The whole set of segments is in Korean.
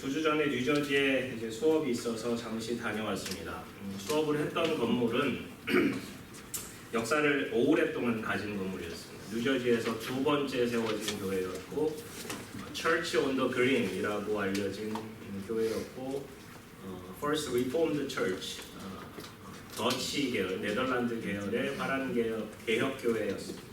두 주 전에 뉴저지에 이제 수업이 있어서 잠시 다녀왔습니다. 수업을 했던 건물은 역사를 오랫동안 가진 건물이었습니다. 뉴저지에서 두 번째 세워진 교회였고, Church on the Green이라고 알려진 교회였고, First Reformed Church, 더치 계열, 네덜란드 계열의 파란 개혁 교회였습니다.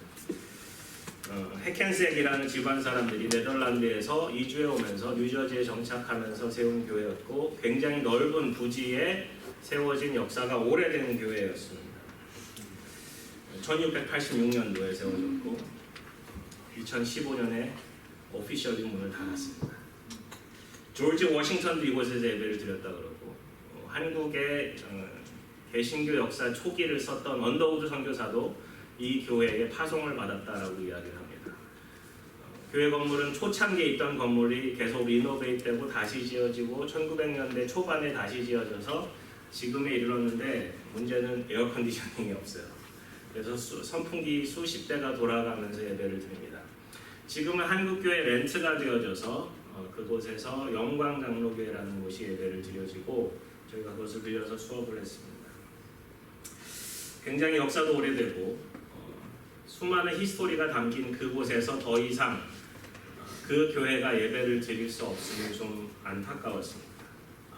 해켄색이라는 집안 사람들이 네덜란드에서 이주해 오면서 뉴저지에 정착하면서 세운 교회였고, 굉장히 넓은 부지에 세워진 역사가 오래된 교회였습니다. 1686년도에 세워졌고 2015년에 오피셜리 문을 닫았습니다. 조지 워싱턴도 이곳에서 예배를 드렸다 그러고, 한국의 개신교 역사 초기를 썼던 언더우드 선교사도 이 교회에 파송을 받았다라고 이야기를 합니다. 교회 건물은 초창기에 있던 건물이 계속 리노베이트되고 다시 지어지고 1900년대 초반에 다시 지어져서 지금에 이르렀는데, 문제는 에어컨디셔닝이 없어요. 그래서 선풍기 수십 대가 돌아가면서 예배를 드립니다. 지금은 한국교회 렌트가 되어져서 그곳에서 영광장로교회라는 곳이 예배를 드려지고, 저희가 그것을 빌려서 수업을 했습니다. 굉장히 역사도 오래되고 수많은 히스토리가 담긴 그곳에서 더 이상 그 교회가 예배를 드릴 수 없음이 좀 안타까웠습니다.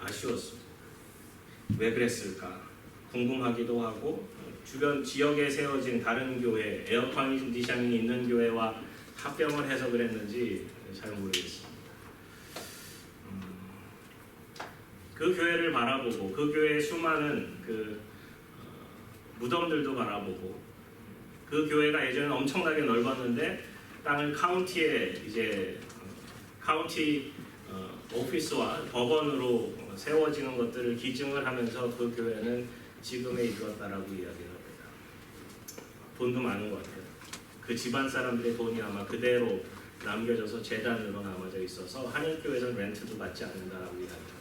아쉬웠습니다. 왜 그랬을까 궁금하기도 하고, 주변 지역에 세워진 다른 교회, 에어컨디셔닝이 있는 교회와 합병을 해서 그랬는지 잘 모르겠습니다. 그 교회를 바라보고, 그 교회의 수많은 무덤들도 바라보고, 그 교회가 예전에 엄청나게 넓었는데 땅을 카운티에 이제 카운티 오피스와 법원으로 세워지는 것들을 기증을 하면서 그 교회는 지금에 이르렀다라고 이야기합니다. 돈도 많은 것 같아요. 그 집안 사람들의 돈이 아마 그대로 남겨져서 재단으로 남아져 있어서 한인교회에서는 렌트도 받지 않는다라고 이야기합니다.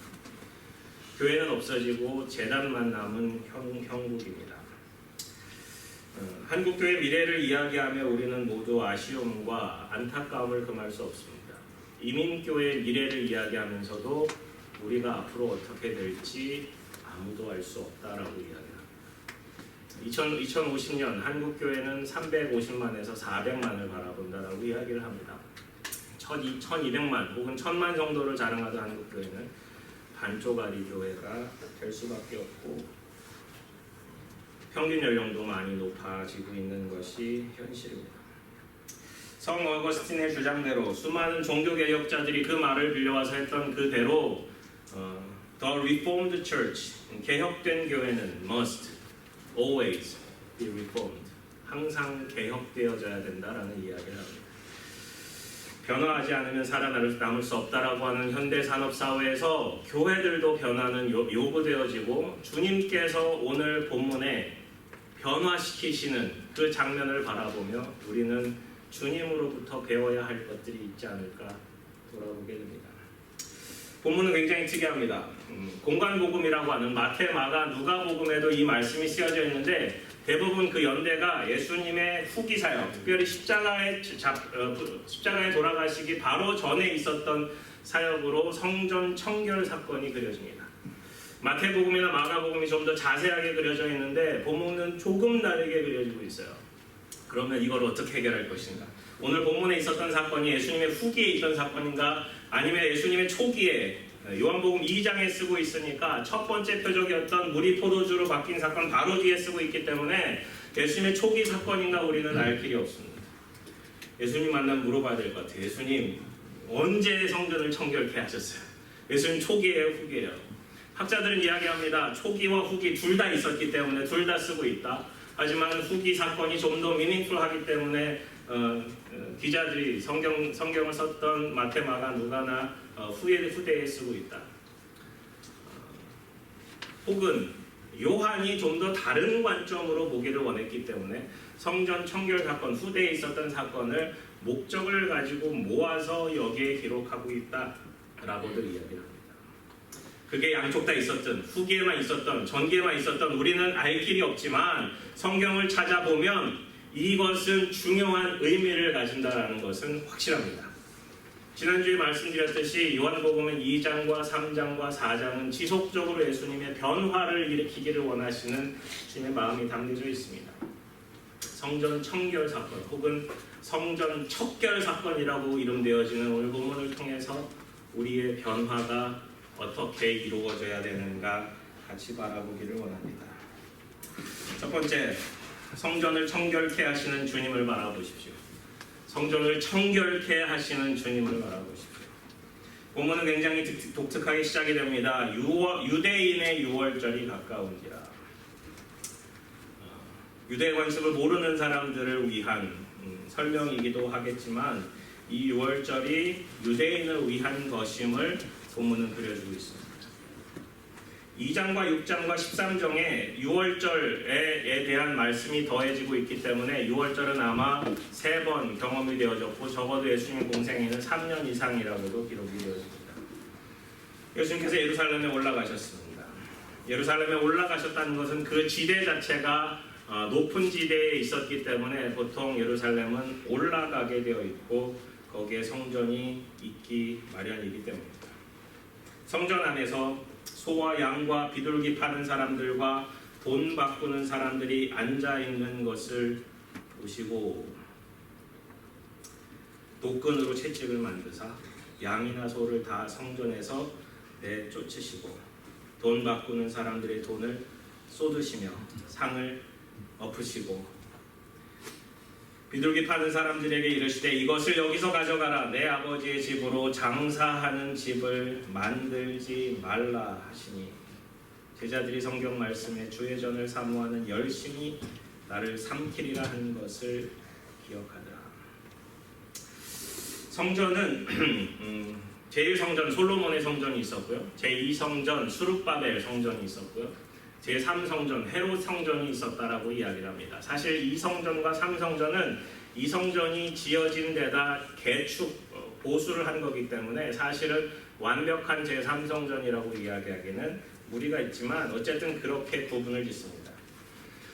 교회는 없어지고 재단만 남은 형국입니다. 한국교회 미래를 이야기하며 우리는 모두 아쉬움과 안타까움을 금할 수 없습니다. 이민교회의 미래를 이야기하면서도 우리가 앞으로 어떻게 될지 아무도 알 수 없다라고 이야기합니다. 2050년 한국교회는 350만에서 400만을 바라본다라고 이야기를 합니다. 1200만 혹은 1000만 정도를 자랑하던 한국교회는 반쪽짜리 교회가 될 수밖에 없고, 평균 연령도 많이 높아지고 있는 것이 현실입니다. 성 어거스틴의 주장대로 수많은 종교개혁자들이 그 말을 빌려와서 했던 그대로 The Reformed Church, 개혁된 교회는 must always be reformed, 항상 개혁되어져야 된다라는 이야기를 합니다. 변화하지 않으면 살아남을 수 없다라고 하는 현대 산업 사회에서 교회들도 변화는 요구되어지고, 주님께서 오늘 본문에 변화시키시는 그 장면을 바라보며 우리는 주님으로부터 배워야 할 것들이 있지 않을까 돌아보게 됩니다. 본문은 굉장히 특이합니다. 공간복음이라고 하는 마태, 마가, 누가복음에도 이 말씀이 쓰여져 있는데, 대부분 그 연대가 예수님의 후기 사역, 특별히 십자가에 돌아가시기 바로 전에 있었던 사역으로 성전 청결 사건이 그려집니다. 마태복음이나 마가복음이 좀 더 자세하게 그려져 있는데 본문은 조금 다르게 그려지고 있어요. 그러면 이걸 어떻게 해결할 것인가? 오늘 본문에 있었던 사건이 예수님의 후기에 있던 사건인가, 아니면 예수님의 초기에, 요한복음 2장에 쓰고 있으니까 첫 번째 표적이었던 물이 포도주로 바뀐 사건 바로 뒤에 쓰고 있기 때문에 예수님의 초기 사건인가 우리는 알 길이 없습니다. 예수님 만나면 물어봐야 될 것 같아요. 예수님 언제 성전을 청결케 하셨어요? 예수님 초기예요, 후기예요? 학자들은 이야기합니다. 초기와 후기 둘 다 있었기 때문에 둘 다 쓰고 있다. 하지만 후기 사건이 좀 더 미닝풀하기 때문에 기자들이 성경을 썼던 마태, 마가, 누가나 후대에 쓰고 있다. 혹은 요한이 좀 더 다른 관점으로 보기를 원했기 때문에 성전 청결 사건, 후대에 있었던 사건을 목적을 가지고 모아서 여기에 기록하고 있다라고들 이야기합니다. 그게 양쪽 다 있었든 후기에만 있었던 전기에만 있었던 우리는 알 길이 없지만, 성경을 찾아보면 이것은 중요한 의미를 가진다는 것은 확실합니다. 지난주에 말씀드렸듯이 요한복음은 2장과 3장과 4장은 지속적으로 예수님의 변화를 일으키기를 원하시는 주님의 마음이 담겨져 있습니다. 성전 청결 사건 혹은 성전 척결 사건이라고 이름되어지는 오늘 본문을 통해서 우리의 변화가 어떻게 이루어져야 되는가 같이 바라보기를 원합니다. 첫 번째, 성전을 청결케 하시는 주님을 바라보십시오. 성전을 청결케 하시는 주님을 바라보십시오. 본문은 굉장히 독특하게 시작이 됩니다. 유대인의 유월절이 가까운지라. 유대 관습을 모르는 사람들을 위한 설명이기도 하겠지만 이 유월절이 유대인을 위한 것임을 본문은 그려주고 있습니다. 2장과 6장과 13장에 유월절에 대한 말씀이 더해지고 있기 때문에 유월절은 아마 3번 경험이 되어졌고 적어도 예수님 공생애는 3년 이상이라고도 기록이 되어집니다. 예수님께서 예루살렘에 올라가셨습니다. 예루살렘에 올라가셨다는 것은 그 지대 자체가 높은 지대에 있었기 때문에 보통 예루살렘은 올라가게 되어 있고 거기에 성전이 있기 마련이기 때문입니다. 성전 안에서 소와 양과 비둘기 파는 사람들과 돈 바꾸는 사람들이 앉아 있는 것을 보시고 독근으로 채찍을 만드사 양이나 소를 다 성전에서 내쫓으시고 돈 바꾸는 사람들의 돈을 쏟으시며 상을 엎으시고 비둘기 파는 사람들에게 이르시되 이것을 여기서 가져가라. 내 아버지의 집으로 장사하는 집을 만들지 말라 하시니 제자들이 성경 말씀에 주의 전을 사모하는 열심히 나를 삼키리라 한 것을 기억하더라. 성전은 제1성전 솔로몬의 성전이 있었고요. 제2성전 수룹바벨 성전이 있었고요. 제3성전 헤롯 성전이 있었다라고 이야기를 합니다. 사실 2성전과 3성전은 2성전이 지어진 데다 개축 보수를 한 거기 때문에 사실은 완벽한 제3성전이라고 이야기하기는 무리가 있지만 어쨌든 그렇게 구분을 짓습니다.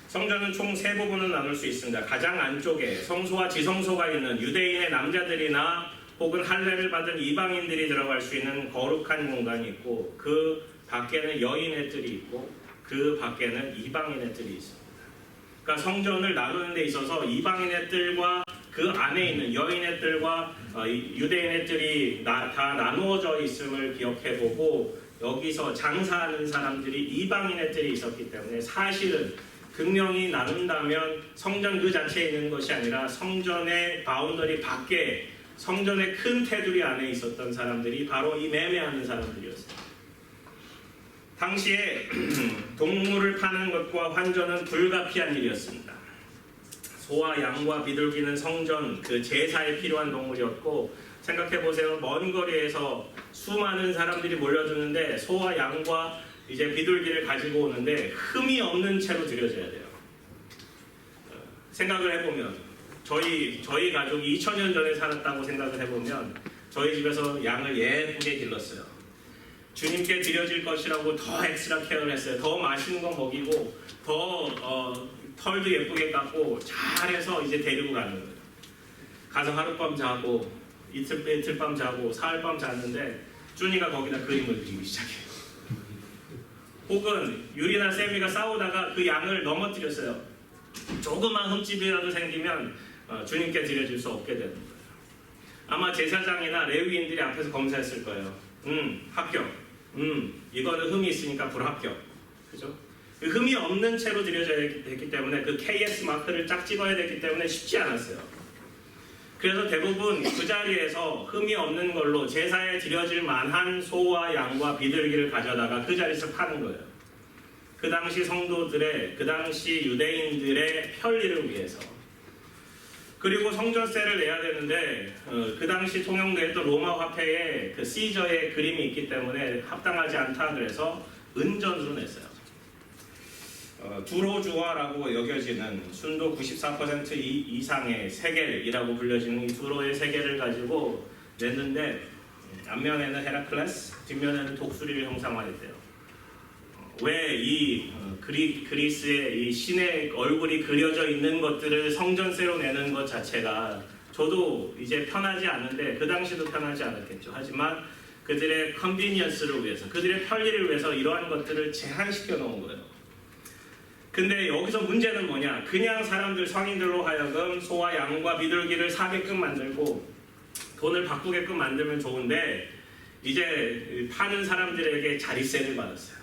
성전은 총 3부분을 나눌 수 있습니다. 가장 안쪽에 성소와 지성소가 있는 유대인의 남자들이나 혹은 할례를 받은 이방인들이 들어갈 수 있는 거룩한 공간이 있고 그 밖에는 여인의 뜰이 있고 그 밖에는 이방인의 뜰이 있습니다. 그러니까 성전을 나누는 데 있어서 이방인의 뜰과 그 안에 있는 여인의 뜰과 유대인의 뜰이 다 나누어져 있음을 기억해보고 여기서 장사하는 사람들이 이방인의 뜰이 있었기 때문에 사실은 극명히 나눈다면 성전 그 자체에 있는 것이 아니라 성전의 바운더리 밖에 성전의 큰 테두리 안에 있었던 사람들이 바로 이 매매하는 사람들이었습니다. 당시에 동물을 파는 것과 환전은 불가피한 일이었습니다. 소와 양과 비둘기는 성전 그 제사에 필요한 동물이었고 생각해보세요. 먼 거리에서 수많은 사람들이 몰려드는데 소와 양과 이제 비둘기를 가지고 오는데 흠이 없는 채로 드려져야 돼요. 생각을 해보면 저희 가족이 2000년 전에 살았다고 생각을 해보면 저희 집에서 양을 예쁘게 길렀어요. 주님께 드려질 것이라고 더 엑스트라 케어를 했어요. 더 맛있는 거 먹이고 더 털도 예쁘게 깎고 잘해서 이제 데리고 가는 거예요. 가서 하룻밤 자고 이틀밤 자고 사흘밤 잤는데 준이가 거기다 그림을 그리기 시작해요. 혹은 유리나 세미가 싸우다가 그 양을 넘어뜨렸어요. 조그만 흠집이라도 생기면 주님께 드려질 수 없게 되는 거예요. 아마 제사장이나 레위인들이 앞에서 검사했을 거예요. 합격. 이거는 흠이 있으니까 불합격. 그죠? 그 흠이 없는 채로 드려져야 됐기 때문에 그 KS 마크를 짝 찍어야 됐기 때문에 쉽지 않았어요. 그래서 대부분 그 자리에서 흠이 없는 걸로 제사에 드려질 만한 소와 양과 비둘기를 가져다가 그 자리에서 파는 거예요. 그 당시 성도들의, 그 당시 유대인들의 편리를 위해서. 그리고 성전세를 내야 되는데 그 당시 통용되었던 로마 화폐에 그 시저의 그림이 있기 때문에 합당하지 않다 그래서 은전으로 냈어요. 두로주화라고 여겨지는 순도 94% 이상의 세겔이라고 불려지는 이 두로의 세겔을 가지고 냈는데 앞면에는 헤라클레스, 뒷면에는 독수리를 형상화했대요. 왜 이 그리스의 이 신의 얼굴이 그려져 있는 것들을 성전세로 내는 것 자체가 저도 이제 편하지 않은데 그 당시도 편하지 않았겠죠. 하지만 그들의 컨비니언스를 위해서, 그들의 편리를 위해서 이러한 것들을 제한시켜 놓은 거예요. 근데 여기서 문제는 뭐냐? 그냥 사람들, 성인들로 하여금 소와 양과 비둘기를 사게끔 만들고 돈을 바꾸게끔 만들면 좋은데 이제 파는 사람들에게 자릿세를 받았어요.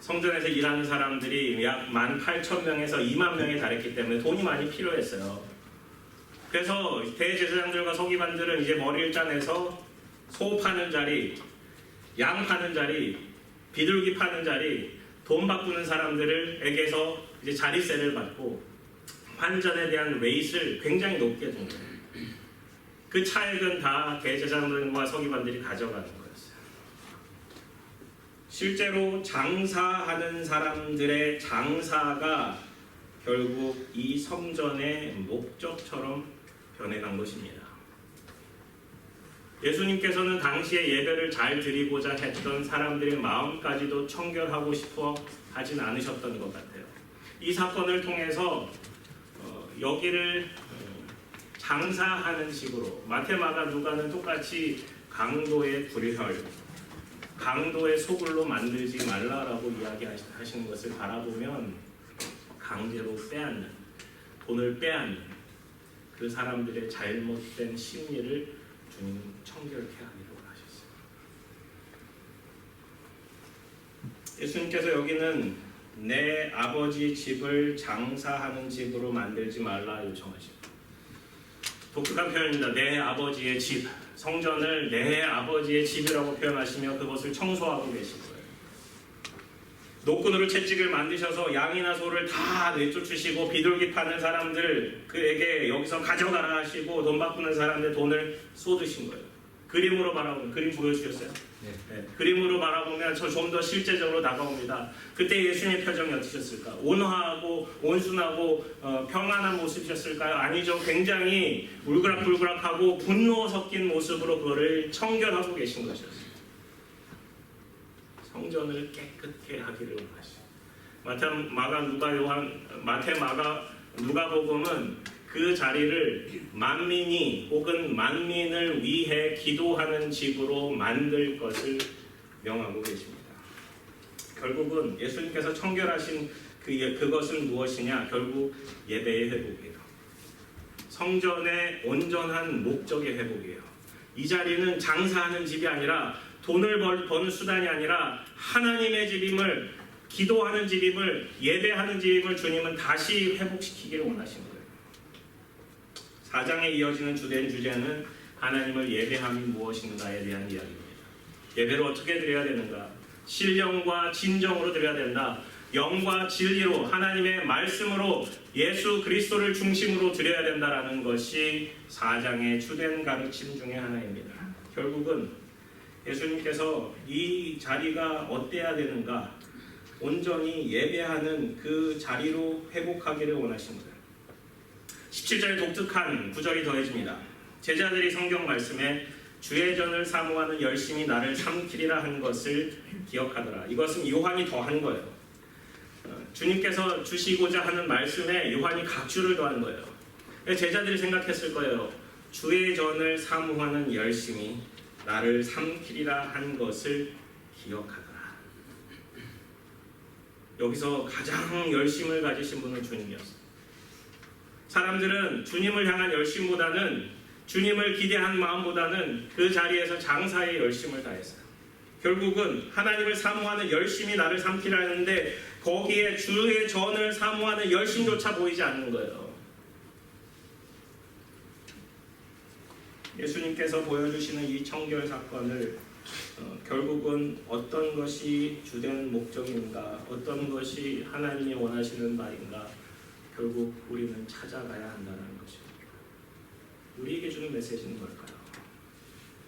성전에서 일하는 사람들이 약 18,000명에서 2만 명에 달했기 때문에 돈이 많이 필요했어요. 그래서 대제사장들과 서기관들은 이제 머리를 짜내서 소 파는 자리, 양 파는 자리, 비둘기 파는 자리, 돈 바꾸는 사람들에게서 이제 자릿세를 받고 환전에 대한 레이트를 굉장히 높게 둔 거예요. 그 차액은 다 대제사장들과 서기관들이 가져가는 거였어요. 실제로 장사하는 사람들의 장사가 결국 이 성전의 목적처럼 변해간 것입니다. 예수님께서는 당시에 예배를 잘 드리고자 했던 사람들의 마음까지도 청결하고 싶어 하진 않으셨던 것 같아요. 이 사건을 통해서 여기를 장사하는 식으로 마태, 마가, 누가는 똑같이 강도의 불혈, 강도의 소굴로 만들지 말라라고 이야기하시는 것을 바라보면 강제로 빼앗는, 돈을 빼앗는 그 사람들의 잘못된 심리를 주님은 청결케 하기로 하셨어요. 예수님께서 여기는 내 아버지 집을 장사하는 집으로 만들지 말라 요청하십니다. 독특한 표현입니다. 내 아버지의 집, 성전을 내 아버지의 집이라고 표현하시며 그것을 청소하고 계신 거예요. 노끈으로 채찍을 만드셔서 양이나 소를 다 내쫓으시고 비둘기 파는 사람들 그에게 여기서 가져가라 하시고 돈 바꾸는 사람들 돈을 쏟으신 거예요. 그림으로 바라보면, 그림 보여주셨어요? 네. 그림으로 바라보면 저 좀 더 실제적으로 다가옵니다. 그때 예수님의 표정이 어떠셨을까? 온화하고 온순하고 평안한 모습이셨을까요? 아니죠. 굉장히 울그락불그락하고 분노 섞인 모습으로 그거를 청결하고 계신 것이었어요. 성전을 깨끗게 하기를 원하시고 마태, 마가, 누가복음은 그 자리를 만민이 혹은 만민을 위해 기도하는 집으로 만들 것을 명하고 계십니다. 결국은 예수님께서 청결하신 그것은 무엇이냐? 결국 예배의 회복이에요. 성전의 온전한 목적의 회복이에요. 이 자리는 장사하는 집이 아니라 돈을 버는 수단이 아니라 하나님의 집임을, 기도하는 집임을, 예배하는 집임을 주님은 다시 회복시키기를 원하신 거예요. 4장에 이어지는 주된 주제는 하나님을 예배함이 무엇인가에 대한 이야기입니다. 예배를 어떻게 드려야 되는가? 신령과 진정으로 드려야 된다. 영과 진리로, 하나님의 말씀으로, 예수 그리스도를 중심으로 드려야 된다라는 것이 4장의 주된 가르침 중에 하나입니다. 결국은 예수님께서 이 자리가 어때야 되는가? 온전히 예배하는 그 자리로 회복하기를 원하신 거예요. 17절에 독특한 구절이 더해집니다. 제자들이 성경 말씀에 주의 전을 사모하는 열심히 나를 삼키리라 한 것을 기억하더라. 이것은 요한이 더한 거예요. 주님께서 주시고자 하는 말씀에 요한이 각주를 더한 거예요. 제자들이 생각했을 거예요. 주의 전을 사모하는 열심히 나를 삼키리라 한 것을 기억하더라. 여기서 가장 열심을 가지신 분은 주님이었어요. 사람들은 주님을 향한 열심보다는, 주님을 기대한 마음보다는 그 자리에서 장사에 열심을 다했어요. 결국은 하나님을 사모하는 열심이 나를 삼키라 했는데 거기에 주의 전을 사모하는 열심조차 보이지 않는 거예요. 예수님께서 보여주시는 이 청결 사건을 결국은 어떤 것이 주된 목적인가, 어떤 것이 하나님이 원하시는 바인가, 결국 우리는 찾아가야 한다는 것입니다. 우리에게 주는 메시지는 뭘까요?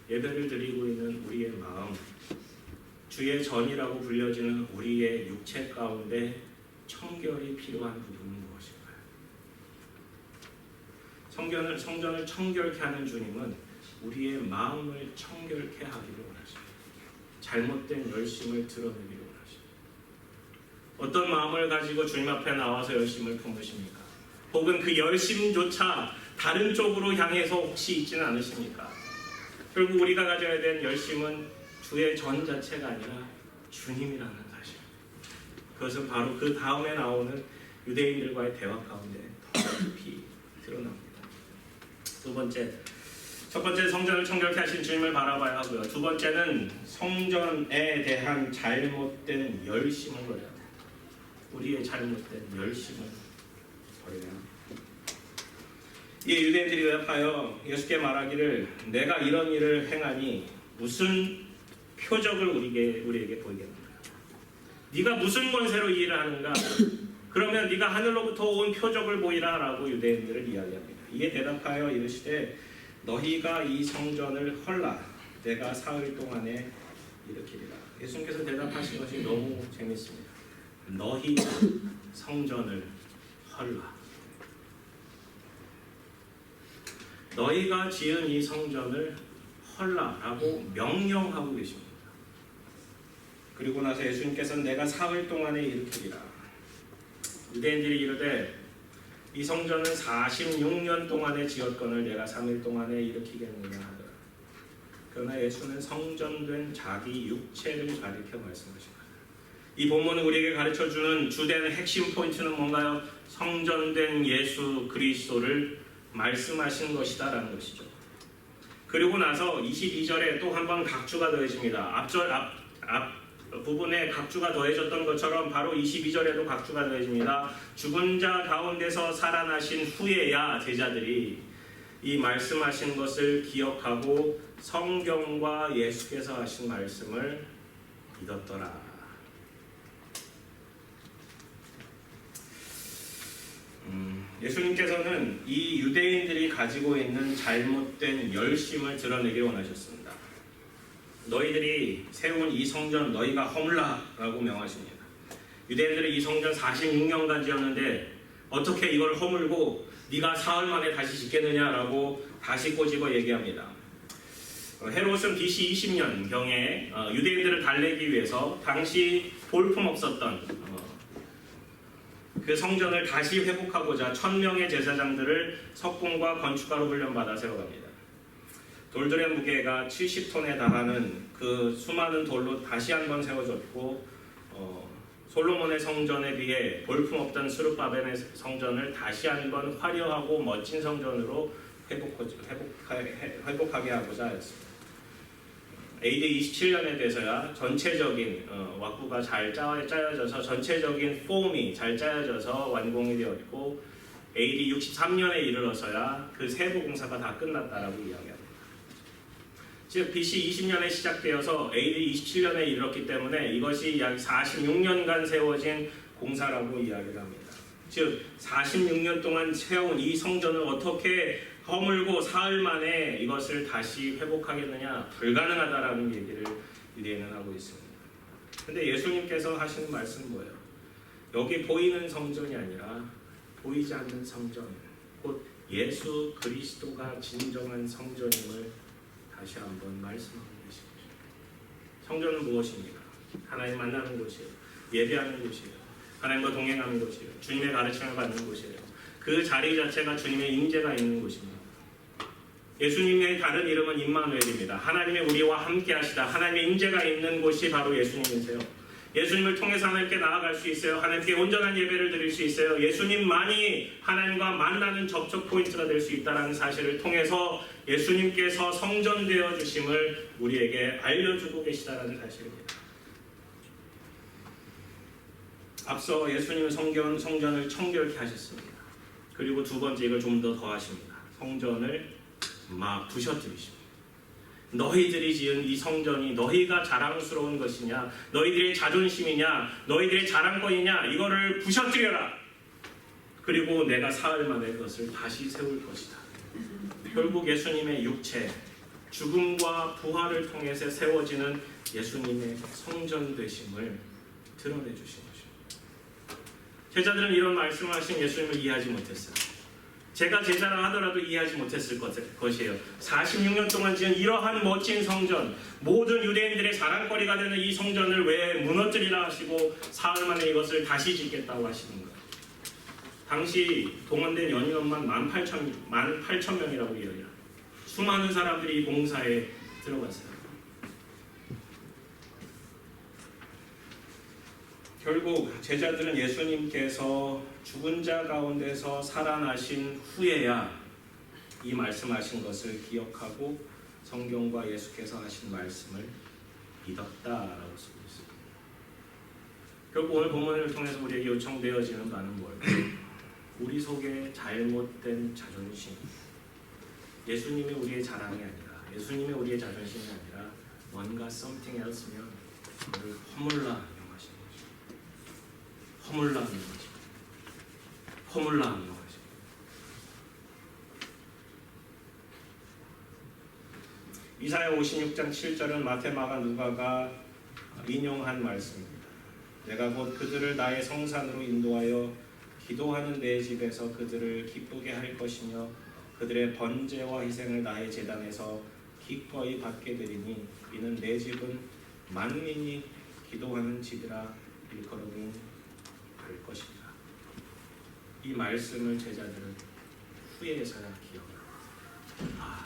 예배를 드리고 있는 우리의 마음, 주의 전이라고 불려지는 우리의 육체 가운데 청결이 필요한 부분은 무엇일까요? 성전을 청결케 하는 주님은 우리의 마음을 청결케 하기를 원하십니다. 잘못된 열심을 드러내기를 원하십니다. 어떤 마음을 가지고 주님 앞에 나와서 열심을 품으십니까? 혹은 그 열심조차 다른 쪽으로 향해서 혹시 있지는 않으십니까? 결국 우리가 가져야 되는 열심은 주의 전 자체가 아니라 주님이라는 사실. 그것은 바로 그 다음에 나오는 유대인들과의 대화 가운데 더 깊이 드러납니다. 첫 번째 성전을 청결케 하신 주님을 바라봐야 하고요. 두 번째는 성전에 대한 잘못된 열심을 버려야 합니다. 우리의 잘못된 열심을 버려야 합니다. 이 유대인들이 대답하여 예수께 말하기를 내가 이런 일을 행하니 무슨 표적을 우리에게 보이겠는가? 네가 무슨 권세로 이 일을 하는가? 그러면 네가 하늘로부터 온 표적을 보이라 라고 유대인들을 이야기합니다. 이에 대답하여 이르시되 너희가 이 성전을 헐라 내가 사흘 동안에 일으키리라. 예수님께서 대답하신 것이 너무 재밌습니다. 너희가 성전을 헐라. 너희가 지은 이 성전을 헐라라고 명령하고 계십니다. 그리고 나서 예수님께서는 내가 사흘 동안에 일으키리라. 유대인들이 이르되 이 성전은 46년 동안에 지었건을 내가 3일 동안에 일으키겠느냐 하더라. 그러나 예수는 성전된 자기 육체를 가리켜 말씀하십니다. 이 본문은 우리에게 가르쳐주는 주된 핵심 포인트는 뭔가요? 성전된 예수 그리스도를 말씀하신 것이다 라는 것이죠. 그리고 나서 22절에 또 한 번 각주가 더해집니다. 앞 부분에 각주가 더해졌던 것처럼 바로 22절에도 각주가 더해집니다. 죽은 자 가운데서 살아나신 후에야 제자들이 이 말씀하신 것을 기억하고 성경과 예수께서 하신 말씀을 믿었더라. 예수님께서는 이 유대인들이 가지고 있는 잘못된 열심을 드러내길 원하셨습니다. 너희들이 세운 이 성전 너희가 허물라라고 명하십니다. 유대인들이 이 성전 46년간 지었는데 어떻게 이걸 허물고 네가 사흘 만에 다시 짓겠느냐라고 다시 꼬집어 얘기합니다. 헤롯은 BC 20년경에 유대인들을 달래기 위해서 당시 볼품없었던 그 성전을 다시 회복하고자 1000명의 제사장들을 석궁과 건축가로 훈련받아 세워갑니다. 돌들의 무게가 70톤에 달하는 그 수많은 돌로 다시 한번 세워졌고 솔로몬의 성전에 비해 볼품없던 스룹바벨의 성전을 다시 한번 화려하고 멋진 성전으로 회복하게 하고자 했습니다. AD 27년에 돼서야 전체적인 왁구가 잘 짜여져서 전체적인 폼이 잘 짜여져서 완공이 되었고 AD 63년에 이르러서야 그 세부 공사가 다 끝났다라고 이야기합니다. 즉 BC 20년에 시작되어서 AD 27년에 이르렀기 때문에 이것이 약 46년간 세워진 공사라고 이야기를 합니다. 즉 46년 동안 세운 이 성전을 어떻게 허물고 사흘 만에 이것을 다시 회복하겠느냐? 불가능하다라는 얘기를 유대인은 하고 있습니다. 근데 예수님께서 하시는 말씀은 뭐예요? 여기 보이는 성전이 아니라 보이지 않는 성전, 곧 예수 그리스도가 진정한 성전임을 다시 한번 말씀하고 계십니다. 성전은 무엇입니까? 하나님 만나는 곳이에요. 예배하는 곳이에요. 하나님과 동행하는 곳이에요. 주님의 가르침을 받는 곳이에요. 그 자리 자체가 주님의 임재가 있는 곳입니다. 예수님의 다른 이름은 임마누엘입니다. 하나님의 우리와 함께 하시다. 하나님의 임재가 있는 곳이 바로 예수님이세요. 예수님을 통해서 하나님께 나아갈 수 있어요. 하나님께 온전한 예배를 드릴 수 있어요. 예수님만이 하나님과 만나는 접촉 포인트가 될 수 있다는 사실을 통해서 예수님께서 성전되어 주심을 우리에게 알려주고 계시다는 사실입니다. 앞서 예수님은 성전을 청결케 하셨습니다. 그리고 두 번째 이걸 좀 더 더하십니다. 성전을 막 부셔뜨리십니다. 너희들이 지은 이 성전이 너희가 자랑스러운 것이냐, 너희들의 자존심이냐, 너희들의 자랑거리냐, 이거를 부셔뜨려라. 그리고 내가 사흘 만에 그것을 다시 세울 것이다. 결국 예수님의 육체, 죽음과 부활을 통해서 세워지는 예수님의 성전 되심을 드러내 주신 것입니다. 제자들은 이런 말씀을 하신 예수님을 이해하지 못했어요. 제가 제자라 하더라도 이해하지 못했을 것이에요. 46년 동안 지은 이러한 멋진 성전, 모든 유대인들의 자랑거리가 되는 이 성전을 왜 무너뜨리라 하시고 사흘 만에 이것을 다시 짓겠다고 하시는 거예요. 당시 동원된 연인원만 18,000명이라고 이야기합니다. 수많은 사람들이 이 봉사에 들어갔어요. 결국 제자들은 예수님께서 죽은 자 가운데서 살아나신 후에야 이 말씀하신 것을 기억하고 성경과 예수께서 하신 말씀을 믿었다라고 쓰고 있습니다. 결국 오늘 본문을 통해서 우리에게 요청되어지는 바는 뭘까요? 우리 속에 잘못된 자존심, 예수님이 우리의 자랑이 아니라, 예수님이 우리의 자존심이 아니라 뭔가 something else면 그를 허물라 명하시는 것입니다. 허물라 명하십니다. 허물라 명하십니다. 이사야 56장 7절은 마태, 마가, 누가가 인용한 말씀입니다. 내가 곧 그들을 나의 성산으로 인도하여 기도하는 내 집에서 그들을 기쁘게 할 것이며 그들의 번제와 희생을 나의 제단에서 기꺼이 받게 되리니 이는 내 집은 만민이 기도하는 집이라 일컬음이 될 것이다. 이 말씀을 제자들은 후에서야 기억합니다.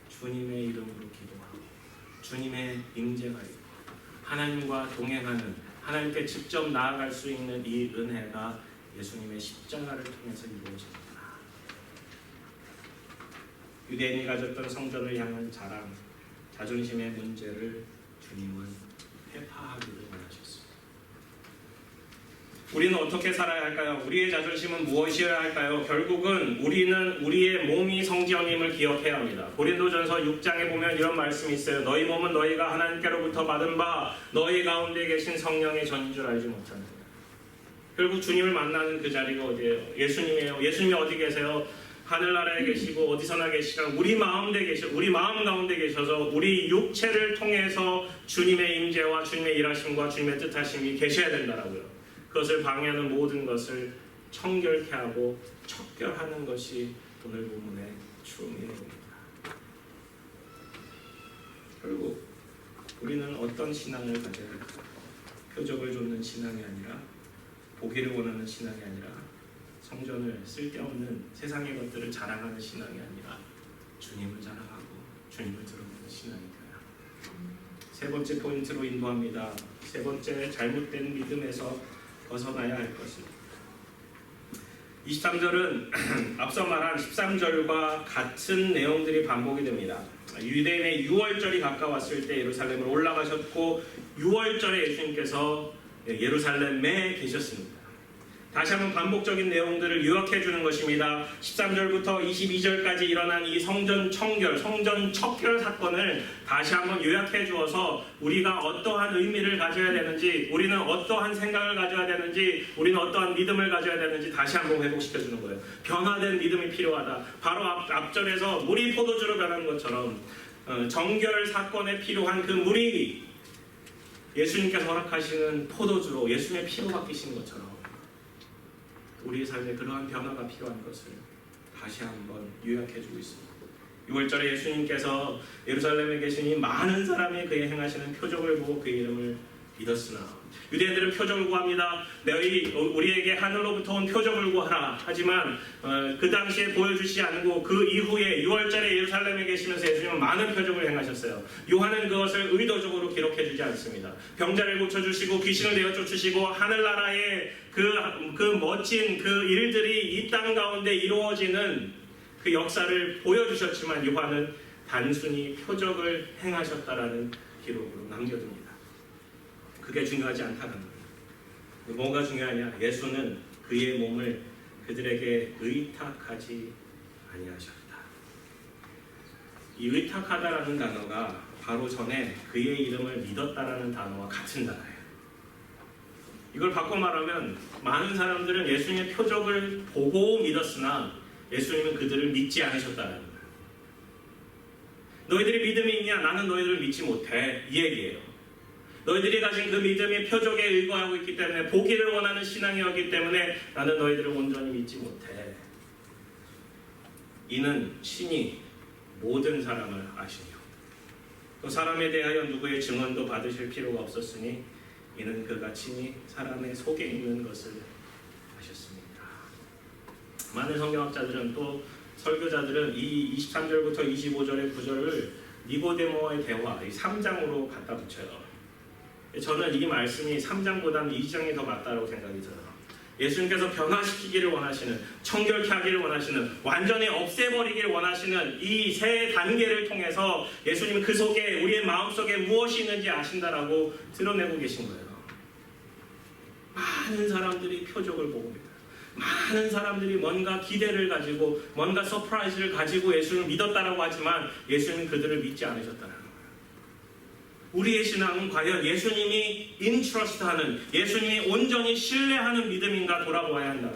주님의 이름으로 기도하고 주님의 임재가 있고 하나님과 동행하는, 하나님께 직접 나아갈 수 있는 이 은혜가 예수님의 십자가를 통해서 이루어집니다. 유대인이 가졌던 성전을 향한 자랑, 자존심의 문제를 주님은 회파하기를 원하셨습니다. 우리는 어떻게 살아야 할까요? 우리의 자존심은 무엇이어야 할까요? 결국은 우리는 우리의 몸이 성전임을 기억해야 합니다. 고린도전서 6장에 보면 이런 말씀이 있어요. 너희 몸은 너희가 하나님께로부터 받은 바 너희 가운데 계신 성령의 전인 줄 알지 못하느냐. 결국 주님을 만나는 그 자리가 어디예요? 예수님이에요. 예수님이 어디 계세요? 하늘나라에 계시고 어디서나 계시가 우리 마음 가운데 계셔서 우리 육체를 통해서 주님의 임재와 주님의 일하심과 주님의 뜻하심이 계셔야 된다라고요. 그것을 방해하는 모든 것을 청결케 하고 척결하는 것이 오늘 본문의 주의입니다. 결국 우리는 어떤 신앙을 가져야 할까요? 표적을 좇는 신앙이 아니라, 보기를 원하는 신앙이 아니라, 성전을 쓸데없는 세상의 것들을 자랑하는 신앙이 아니라 주님을 자랑하고 주님을 드러내는 신앙이 되어야 합니다. 세 번째 포인트로 인도합니다. 세 번째, 잘못된 믿음에서 벗어나야 할 것입니다. 23절은 앞서 말한 13절과 같은 내용들이 반복이 됩니다. 유대인의 유월절이 가까웠을 때 예루살렘을 올라가셨고 6월절에 예수님께서 예루살렘에 계셨습니다. 다시 한번 반복적인 내용들을 요약해 주는 것입니다. 13절부터 22절까지 일어난 이 성전 청결, 성전 척결 사건을 다시 한번 요약해 주어서 우리가 어떠한 의미를 가져야 되는지, 우리는 어떠한 생각을 가져야 되는지, 우리는 어떠한 믿음을 가져야 되는지 다시 한번 회복시켜 주는 거예요. 변화된 믿음이 필요하다. 바로 앞절에서 물이 포도주로 변한 것처럼 정결 사건에 필요한 그 물이 예수님께서 허락하시는 포도주로 예수님의 피로 바뀌신 것처럼 우리의 삶에 그러한 변화가 필요한 것을 다시 한번 요약해주고 있습니다. 6월절에 예수님께서 예루살렘에 계시니 많은 사람이 그의 행하시는 표적을 보고 그의 이름을 믿었으나, 유대인들은 표적을 구합니다. 우리에게 하늘로부터 온 표적을 구하라. 하지만 그 당시에 보여주시지 않고 그 이후에 6월절에 예루살렘에 계시면서 예수님은 많은 표적을 행하셨어요. 요한은 그것을 의도적으로 기록해주지 않습니다. 병자를 고쳐주시고 귀신을 내어 쫓으시고 하늘나라의 그 멋진 그 일들이 이 땅 가운데 이루어지는 그 역사를 보여주셨지만 요한은 단순히 표적을 행하셨다라는 기록으로 남겨둡니다. 그게 중요하지 않다는 거예요. 뭐가 중요하냐? 예수는 그의 몸을 그들에게 의탁하지 아니하셨다. 이 의탁하다라는 단어가 바로 전에 그의 이름을 믿었다라는 단어와 같은 단어예요. 이걸 바꿔 말하면 많은 사람들은 예수님의 표적을 보고 믿었으나 예수님은 그들을 믿지 않으셨다는 거예요. 너희들이 믿음이 있냐? 나는 너희들을 믿지 못해. 이 얘기예요. 너희들이 가진 그 믿음이 표적에 의거하고 있기 때문에, 보기를 원하는 신앙이었기 때문에 나는 너희들을 온전히 믿지 못해. 이는 친히 모든 사람을 아시며 또 사람에 대하여 누구의 증언도 받으실 필요가 없었으니 이는 그가 친히 사람의 속에 있는 것을 아셨습니다. 많은 성경학자들은 또 설교자들은 이 23절부터 25절의 구절을 니고데모와의 대화, 이 3장으로 갖다 붙여요. 저는 이 말씀이 3장보다는 2장이 더 맞다고 생각이 들어요. 예수님께서 변화시키기를 원하시는, 청결케 하기를 원하시는, 완전히 없애버리기를 원하시는 이 세 단계를 통해서 예수님은 그 속에 우리의 마음속에 무엇이 있는지 아신다라고 드러내고 계신 거예요. 많은 사람들이 표적을 보고 있다. 많은 사람들이 뭔가 기대를 가지고 뭔가 서프라이즈를 가지고 예수님을 믿었다라고 하지만 예수님은 그들을 믿지 않으셨다는 거예요. 우리의 신앙은 과연 예수님이 인트러스트하는, 예수님이 온전히 신뢰하는 믿음인가 돌아보아야 한다.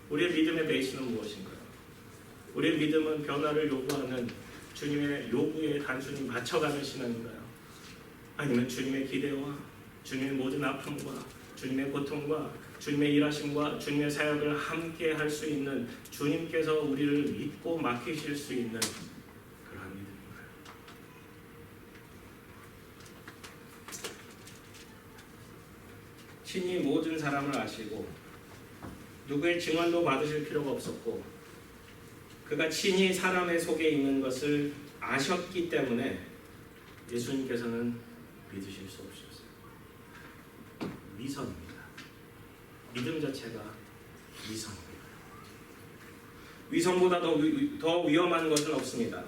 우리의 믿음의 베이스는 무엇인가요? 우리의 믿음은 변화를 요구하는 주님의 요구에 단순히 맞춰가는 신앙인가요? 아니면 주님의 기대와 주님의 모든 아픔과 주님의 고통과 주님의 일하심과 주님의 사역을 함께 할 수 있는, 주님께서 우리를 믿고 맡기실 수 있는 그러한 믿음인가요? 친히 모든 사람을 아시고 누구의 증언도 받으실 필요가 없었고 그가 친히 사람의 속에 있는 것을 아셨기 때문에 예수님께서는 믿으실 수 없으셨어요. 위선입니다. 믿음 자체가 위선입니다. 위선보다 더 위험한 것은 없습니다.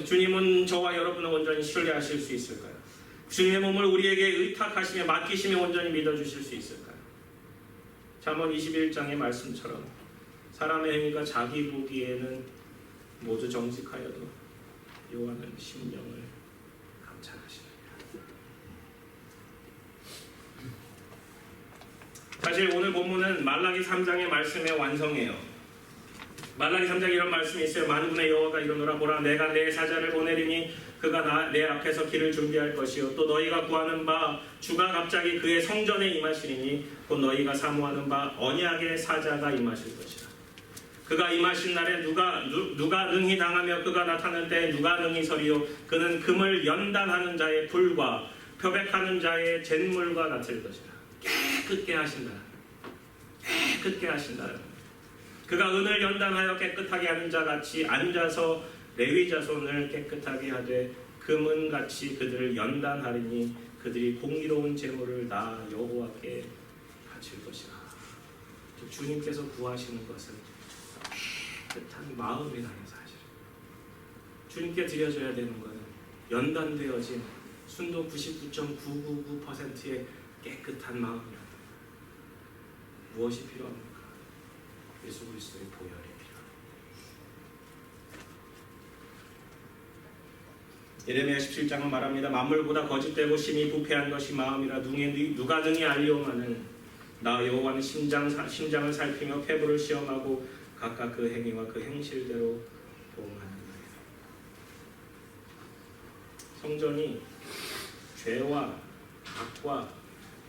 주님은 저와 여러분을 온전히 신뢰하실 수 있을까요? 주님의 몸을 우리에게 의탁하시며 맡기시며 온전히 믿어주실 수 있을까요? 잠언 21장의 말씀처럼 사람의 행위가 자기 보기에는 모두 정직하여도 여호와는 심령을 감찰하시느니라. 사실 오늘 본문은 말라기 3장의 말씀의 완성이에요. 말라기 3장에 이런 말씀이 있어요. 만군의 여호와가 이르노라. 보라, 내가 내 사자를 보내리니 그가 내 앞에서 길을 준비할 것이요 또 너희가 구하는 바 주가 갑자기 그의 성전에 임하시리니 곧 너희가 사모하는 바 언약의 사자가 임하실 것이라. 그가 임하신 날에 누가 능히 당하며 그가 나타날 때 누가 능히 서리요. 그는 금을 연단하는 자의 불과 표백하는 자의 잿물과 같을 것이라. 깨끗게 하신다. 깨끗게 하신다. 그가 은을 연단하여 깨끗하게 하는 자 같이 앉아서 레위 자손을 깨끗하게 하되 금은같이 그들을 연단하리니 그들이 공의로운 제물을 나 여호와께 바칠 것이라. 주님께서 구하시는 것은 깨끗한 마음이라는 사실. 주님께 드려져야 되는 것은 연단되어진 순도 99.999%의 깨끗한 마음이라. 무엇이 필요합니까? 예수 그리스도의 보혈이 필요합니다. 예레미야 17장은 말합니다. 만물보다 거짓되고 심히 부패한 것이 마음이라 누가 능히 알리오마는 나 여호와는 심장을 살피며 폐부를 시험하고 각각 그 행위와 그 행실대로 보응하느니라. 성전이 죄와 악과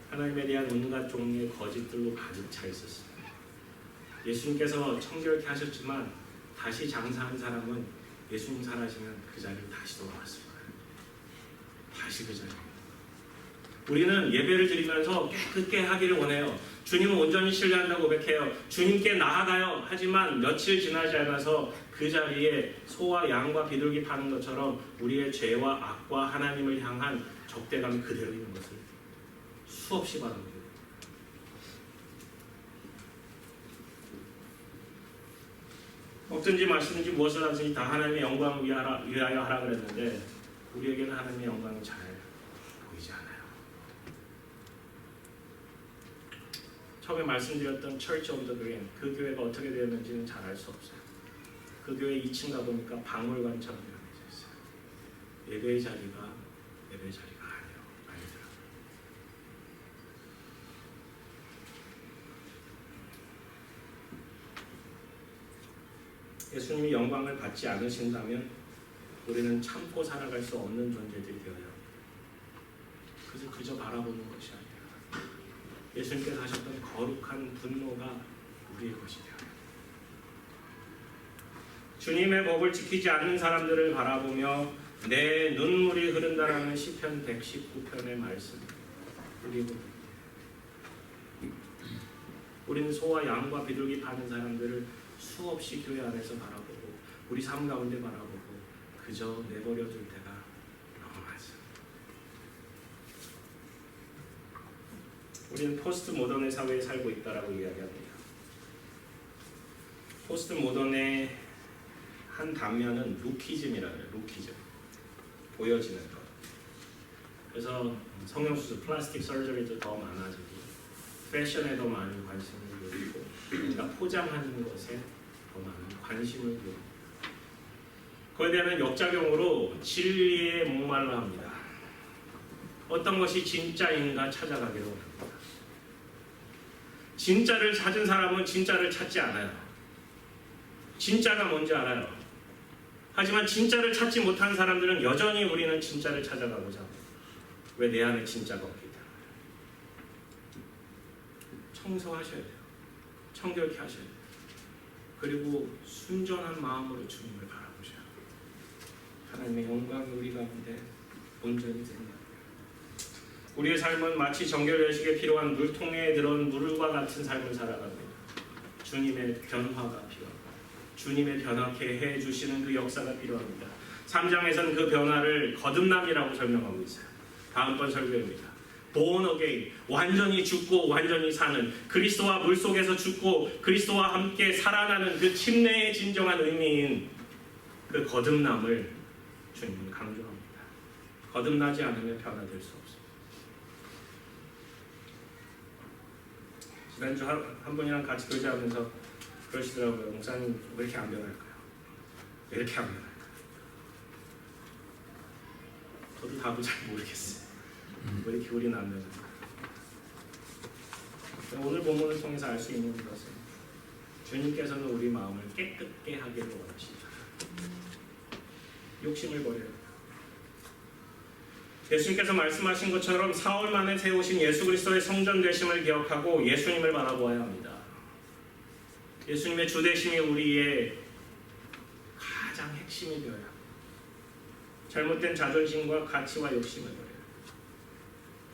하나님에 대한 온갖 종류의 거짓들로 가득 차 있었습니다. 예수님께서 청결케 하셨지만 다시 장사한 사람은 예수님 살아시면 그 자리로 다시 돌아왔을 거예요. 다시 그 자리로. 우리는 예배를 드리면서 깨끗게 하기를 원해요. 주님은 온전히 신뢰한다고 고백해요. 주님께 나아가요. 하지만 며칠 지나지 않아서 그 자리에 소와 양과 비둘기 파는 것처럼 우리의 죄와 악과 하나님을 향한 적대감이 그대로 있는 것을 수없이 바랍니다. 먹든지 마시든지 무엇을 하든지 다 하나님의 영광을 위하여 하라 그랬는데 우리에게는 하나님의 영광이 잘 보이지 않아요. 처음에 말씀드렸던 Church of the Green, 그 교회가 어떻게 되었는지는 잘 알 수 없어요. 그 교회 2층 가보니까 박물관처럼 되어져 있어요. 예배의 자리가 아니더라고요. 예수님이 영광을 받지 않으신다면 우리는 참고 살아갈 수 없는 존재들이 되어요. 그저 바라보는 것이 아니라 예수님께서 하셨던 거룩한 분노가 우리의 것이 되어요. 주님의 법을 지키지 않는 사람들을 바라보며 내 눈물이 흐른다라는 시편 119편의 말씀. 그리고 우리는 소와 양과 비둘기 파는 사람들을 수없이 교회 안에서 바라보고 우리 삶 가운데 바라보고 그저 내버려둘 때가 너무 많습니다. 우리는 포스트 모던의 사회에 살고 있다라고 이야기합니다. 포스트 모던의 한 단면은 루키즘이라고 해요. 루키즘. 보여지는 것. 그래서 성형수술, 플라스틱 서저리도 더 많아지고 패션에 더 많은 관심을 보이고 그러니까 포장하는 것에 더 많은 관심을 보이고 그에 대한 역작용으로 진리에 목말라 합니다. 어떤 것이 진짜인가 찾아가기로 합니다. 진짜를 찾은 사람은 진짜를 찾지 않아요. 진짜가 뭔지 알아요. 하지만 진짜를 찾지 못한 사람들은 여전히 우리는 진짜를 찾아가고자 합니다. 왜? 내 안에 진짜가 없기 때문에. 청소하셔야 돼요. 청결케 하셔야 돼요. 그리고 순전한 마음으로 주님을 바라보셔야 돼요. 하나님의 영광이 우리 가운데 온전히 드러나요. 우리의 삶은 마치 정결의식에 필요한 물통에 들어온 물과 같은 삶을 살아갑니다. 주님의 변화가 필요합니다. 주님의 변화케 해주시는 그 역사가 필요합니다. 3장에서는 그 변화를 거듭남이라고 설명하고 있어요. 다음번 설교입니다. born again, 완전히 죽고 완전히 사는, 그리스도와 물속에서 죽고 그리스도와 함께 살아나는 그 침례의 진정한 의미인 그 거듭남을 주님은 강조합니다. 거듭나지 않으면 변화될 수 없습니다. 지난주 한 분이랑 같이 교제하면서 그러시더라고요. 목사님 왜 이렇게 안 변할까요? 왜 이렇게 안 변할까요? 저도 답을 잘 모르겠어요. 왜 이렇게 우리는 안 변할까요? 오늘 본문을 통해서 알 수 있는 것은 주님께서는 우리 마음을 깨끗게 하기를 원하십니다. 욕심을 버려요. 예수님께서 말씀하신 것처럼 사흘 만에 세우신 예수 그리스도의 성전 되심을 기억하고 예수님을 바라보아야 합니다. 예수님의 주되심이 우리의 가장 핵심이 되어야 합니다. 잘못된 자존심과 가치와 욕심을 버려요.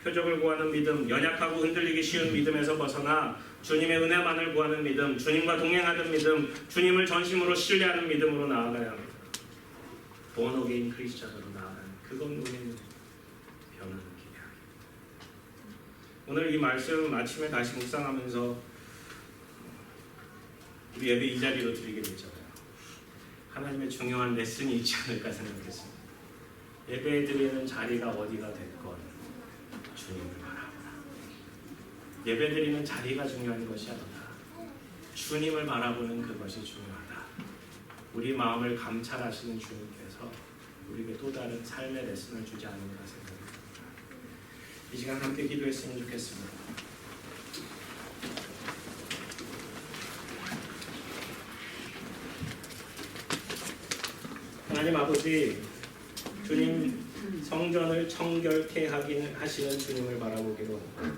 표적을 구하는 믿음, 연약하고 흔들리기 쉬운 믿음에서 벗어나 주님의 은혜만을 구하는 믿음, 주님과 동행하는 믿음, 주님을 전심으로 신뢰하는 믿음으로 나아가야 합니다. born again 크리스찬으로 나아가는 그건 우리는 변화는 기대합니다. 오늘 이 말씀 아침에 다시 묵상하면서 우리 예배 이 자리로 드리게 되잖아요. 하나님의 중요한 레슨이 있지 않을까 생각했습니다. 예배 드리는 자리가 어디가 됐건 주님을 바라보라. 예배 드리는 자리가 중요한 것이 아니라 주님을 바라보는 그것이 중요하다. 우리 마음을 감찰하시는 주님께서 우리에게 또 다른 삶의 레슨을 주지 않을까 생각합니다. 이 시간 함께 기도했으면 좋겠습니다. 하나님 아버지, 주님 성전을 청결케 하시는 주님을 바라보기로 합니다.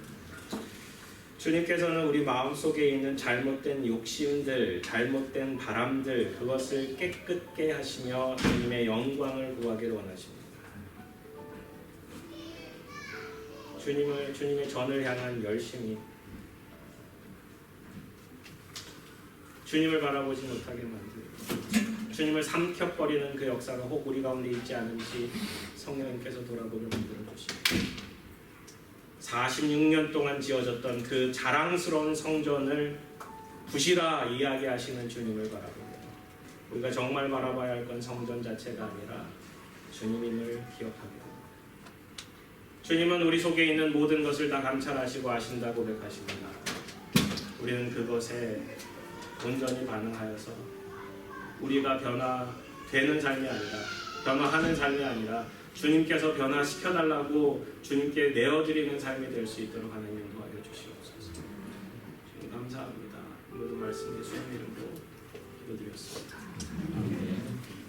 주님께서는 우리 마음속에 있는 잘못된 욕심들, 잘못된 바람들, 그것을 깨끗게 하시며 주님의 영광을 구하기를 원하십니다. 주님의 전을 향한 열심이 주님을 바라보지 못하게 만들고 주님을 삼켜버리는 그 역사가 혹 우리 가운데 있지 않은지 성령님께서 돌아보게 만들어 주시고 46년 동안 지어졌던 그 자랑스러운 성전을 부시라 이야기하시는 주님을 바라보며 우리가 정말 바라봐야 할 건 성전 자체가 아니라 주님임을 기억하게 됩니다. 주님은 우리 속에 있는 모든 것을 다 감찰하시고 아신다고 고백하십니다. 우리는 그것에 온전히 반응하여서 우리가 변화되는 삶이 아니라 변화하는 삶이 아니라 주님께서 변화시켜달라고 주님께 내어드리는 삶이 될 수 있도록 하나님 도와줘 주시옵소서. 주님 감사합니다. 모든 말씀 예수님 이름으로 기도드렸습니다.